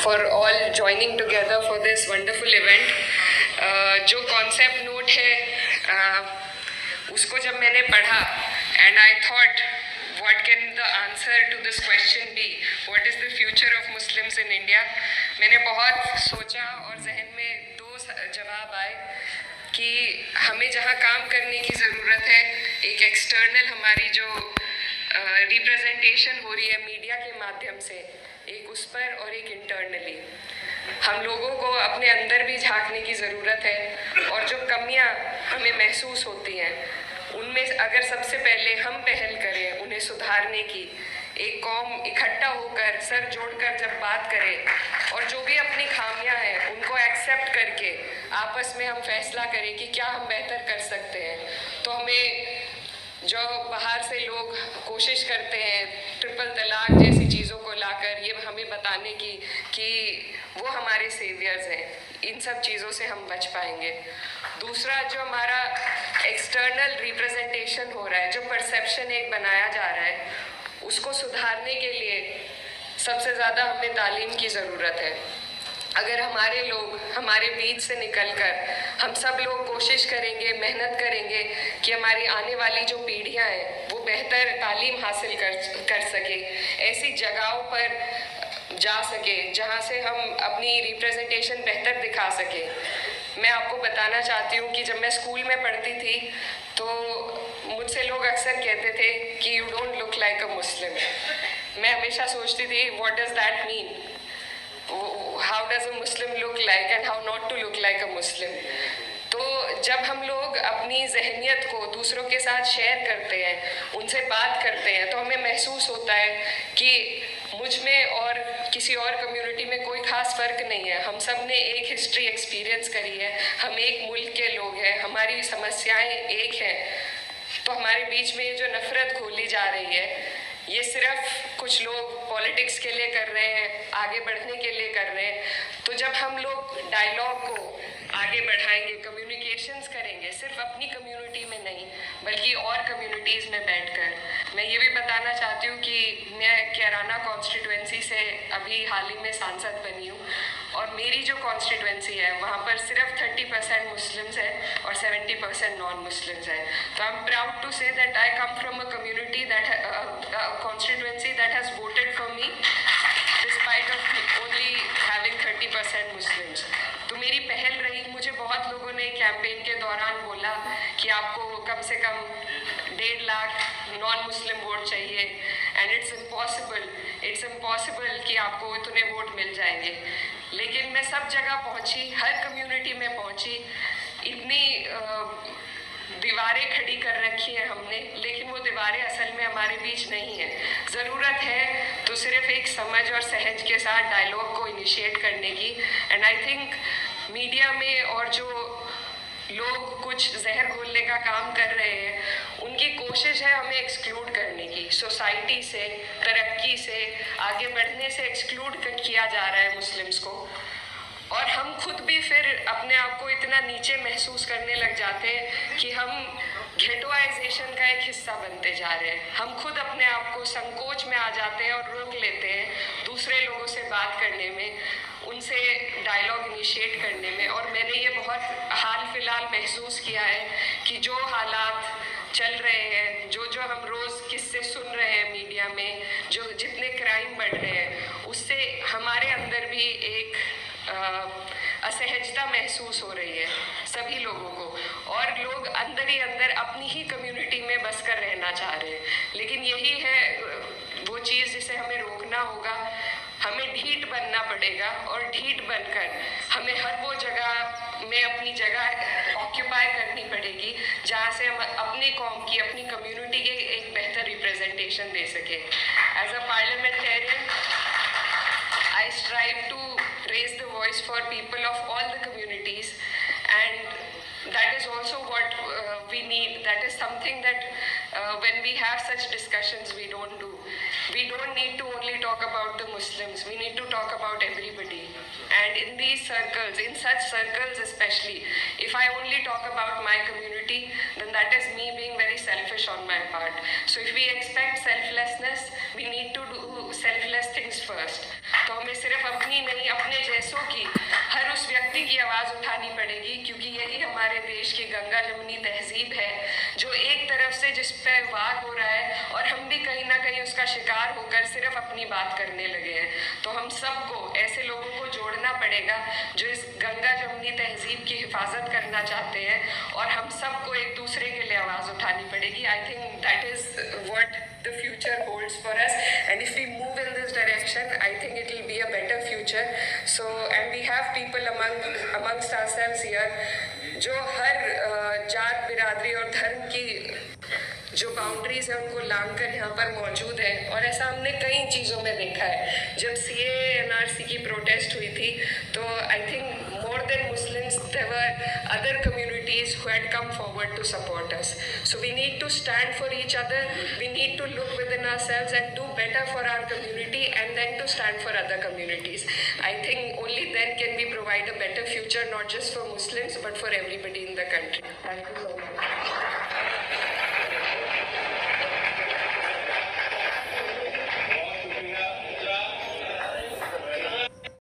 for all joining together for this wonderful event. जो concept note है उसको जब मैंने पढ़ा and I thought what can the answer to this question be, what is the future of Muslims in India, मैंने बहुत सोचा और जहन में दो जवाब आए कि हमें जहाँ काम करने की ज़रूरत है, एक एक्सटर्नल हमारी जो रिप्रेजेंटेशन हो रही है मीडिया के माध्यम से, एक उस पर और एक इंटरनली हम लोगों को अपने अंदर भी झांकने की ज़रूरत है और जो कमियां हमें महसूस होती हैं उनमें अगर सबसे पहले हम पहल करें उन्हें सुधारने की, एक कौम इकट्ठा होकर सर जोड़कर जब बात करें और जो भी अपनी खामियां हैं उनको एक्सेप्ट करके आपस में हम फैसला करें कि क्या हम बेहतर कर सकते हैं, तो हमें जो बाहर से लोग कोशिश करते हैं ट्रिपल तलाक जैसी चीज़ों को लाकर ये हमें बताने की कि वो हमारे सेवियर्स हैं, इन सब चीज़ों से हम बच पाएंगे। दूसरा, जो हमारा एक्सटर्नल रिप्रेजेंटेशन हो रहा है, जो परसेप्शन एक बनाया जा रहा है, उसको सुधारने के लिए सबसे ज़्यादा हमें तालीम की ज़रूरत है। अगर हमारे लोग हमारे बीच से निकलकर हम सब लोग कोशिश करेंगे, मेहनत करेंगे कि हमारी आने वाली जो पीढ़ियां हैं वो बेहतर तालीम हासिल कर सके, ऐसी जगहों पर जा सके जहां से हम अपनी रिप्रेजेंटेशन बेहतर दिखा सके। मैं आपको बताना चाहती हूँ कि जब मैं स्कूल में पढ़ती थी तो मुझसे लोग अक्सर कहते थे कि you don't look like a Muslim. मैं हमेशा सोचती थी what does that mean, how does a Muslim look like and how not to look like a Muslim। तो जब हम लोग अपनी जहनियत को दूसरों के साथ शेयर करते हैं, उनसे बात करते हैं, तो हमें महसूस होता है कि मुझ में और किसी और कम्युनिटी में कोई ख़ास फ़र्क नहीं है। हम सब ने एक हिस्ट्री एक्सपीरियंस करी है, हम एक मुल्क के लोग हैं, हमारी समस्याएं एक हैं। तो हमारे बीच में ये जो नफ़रत घोली जा रही है, ये सिर्फ कुछ लोग पॉलिटिक्स के लिए कर रहे हैं, आगे बढ़ने के लिए कर रहे हैं। तो जब हम लोग डायलॉग को आगे बढ़ाएंगे, कम्युनिकेशंस करेंगे, सिर्फ अपनी कम्युनिटी में नहीं बल्कि और कम्युनिटीज़ में बैठकर। मैं ये भी बताना चाहती हूँ कि मैं कैराना कॉन्स्टिट्यूएंसी से अभी हाल ही में सांसद बनी हूँ और मेरी जो कॉन्स्टिट्यूएंसी है वहाँ पर सिर्फ 30% मुस्लिम्स है और 70% नॉन मुस्लिम्स है। तो I am proud to say that I come from a community that constituency that has voted for me despite of only having 30% Muslims। तो मेरी पहल रही, मुझे बहुत लोगों ने कैंपेन के दौरान बोला कि आपको कम से कम 1.5 लाख नॉन मुस्लिम वोट चाहिए एंड इट्स इम्पॉसिबल कि आपको इतने वोट मिल जाएंगे। लेकिन मैं सब जगह पहुंची, हर कम्युनिटी में पहुंची, इतनी दीवारें खड़ी कर रखी है हमने, लेकिन वो दीवारें असल में हमारे बीच नहीं है। ज़रूरत है तो सिर्फ एक समझ और सहज के साथ डायलॉग को इनिशिएट करने की। एंड आई थिंक मीडिया में और जो लोग कुछ जहर घोलने का काम कर रहे हैं, उनकी कोशिश है हमें एक्सक्लूड करने की, सोसाइटी से, तरक्की से, आगे बढ़ने से एक्सक्लूड किया जा रहा है मुस्लिम्स को। और हम खुद भी फिर अपने आप को इतना नीचे महसूस करने लग जाते हैं कि हम घेटोआइजेशन का एक हिस्सा बनते जा रहे हैं। हम खुद अपने आप को संकोच में आ जाते हैं और रोक लेते हैं दूसरे लोगों से बात करने में, उनसे डायलॉग इनिशिएट करने में। और मैंने ये बहुत हाल फिलहाल महसूस किया है कि जो हालात चल रहे हैं, जो हम रोज़ किस्से सुन रहे हैं मीडिया में, जो जितने क्राइम बढ़ रहे हैं, उससे हमारे अंदर भी एक असहजता महसूस हो रही है सभी लोगों को, और लोग अंदर ही अंदर अपनी ही कम्युनिटी में बस कर रहना चाह रहे हैं। लेकिन यही है वो चीज़ जिसे हमें रोकना होगा। हमें ढीठ बनना पड़ेगा और ढीठ बनकर हमें हर वो जगह में अपनी जगह ऑक्यूपाई करनी पड़ेगी जहाँ से हम अपने कौम की, अपनी कम्युनिटी के एक बेहतर रिप्रेजेंटेशन दे सके। As a parliamentarian I strive to raise the voice for people of all the communities, and that is also what we need. That is something that when we have such discussions, we don't do. We don't need to only talk about the Muslims. We need to talk about everybody. And in these circles, in such circles especially, if I only talk about my community, then that is me being very selfish on my part. So if we expect selflessness, we need to do selfless things first. तो हमें सिर्फ अपनी नहीं, अपने जैसों की, हर उस व्यक्ति की आवाज़ उठानी पड़ेगी, क्योंकि यही हमारे देश की गंगा जमुनी तहजीब है, जो एक तरफ से जिस पे वार हो रहा है और हम भी कहीं ना कहीं उसका शिकार होकर सिर्फ अपनी बात करने लगे हैं। तो हम सबको, ऐसे लोगों को जोड़ना पड़ेगा जो इस गंगा जमुनी तहजीब की हिफाजत करना चाहते हैं, और हम सबको एक दूसरे के लिए आवाज़ उठानी पड़ेगी। I think that is what the future holds for us, and if we move in this direction, I think it will be a better future. So, and we have people amongst ourselves here जो हर जात, बिरादरी और धर्म की जो boundaries है उनको लांग कर यहाँ पर मौजूद है। और ऐसा हमने कई चीज़ों में देखा है। जब CAA NRC की प्रोटेस्ट हुई थी, तो I think more than Muslims, there were other communities who had come forward to support us. So we need to stand for each other. We need to look within ourselves and do better for our community, and then to stand for other communities. I think only then can we provide a better future, not just for Muslims, but for everybody in the country. Thank you so much.